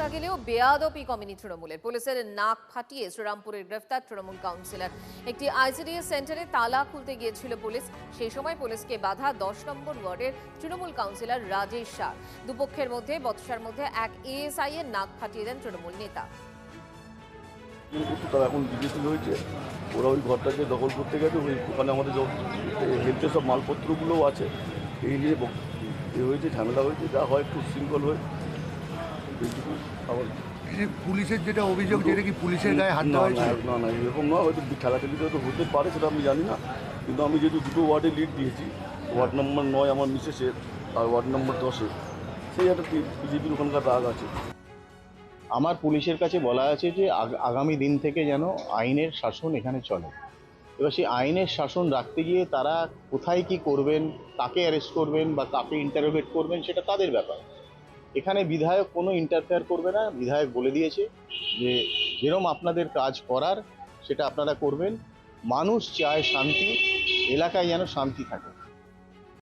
ক্ষমতা গেলেও বেয়াদপি কমেনি তৃণমূলের। পুলিশের নাক ফাটিয়ে শ্রীরামপুরের গ্রেফতার তৃণমূল কাউন্সিলর। একটি আইসিডিএস সেন্টারে তালা খুলতে গিয়েছিল পুলিশ। সেই সময় পুলিশকে বাধা 10 নম্বর ওয়ার্ডের তৃণমূল কাউন্সিলর রাজেশ শাহ। দুপক্ষের মধ্যে বচসার মধ্যে এক এএসআই এর নাক ফাটিয়ে দেন তৃণমূল নেতা। তারা এখন বিদেশি হয়েছে, ওরা ওই ঘরটাকে দখল করতে গেছে। ওখানে আমাদের হেলথের সব মালপত্রগুলোও আছে। এই নিয়ে হয়েছে, ঝামেলা হয়েছে, যা হয় একটু শৃঙ্খল হয়ে এইটুকু। আবার পুলিশের যেটা অভিযোগ, যেটা কি পুলিশের গায়ে হাত দেওয়া হয়েছে? না না, এরকম না, হয়তো ঠেলাঠেলিতে হয়তো হতে পারে, সেটা আমি জানি না। কিন্তু আমি যেহেতু দুটো ওয়ার্ডে লিড দিয়েছি, ওয়ার্ড নম্বর 9 আমার মিসেসের আর ওয়ার্ড নম্বর 10-এ, সেই একটা বিজেপির ওখানকার রাগ আছে। আমার পুলিশের কাছে বলা আছে যে আগামী দিন থেকে যেন আইনের শাসন এখানে চলে। এবার সেই আইনের শাসন রাখতে গিয়ে তারা কোথায় কি করবেন, কাকে অ্যারেস্ট করবেন বা কাকে ইন্টারোগেট করবেন, সেটা তাদের ব্যাপার। এখানে বিধায়ক কোনো ইন্টারফেয়ার করবে না। বিধায়ক বলে দিয়েছে যে যেরকম আপনাদের কাজ করার সেটা আপনারা করবেন। মানুষ চায় শান্তি, এলাকায় যেন শান্তি থাকে।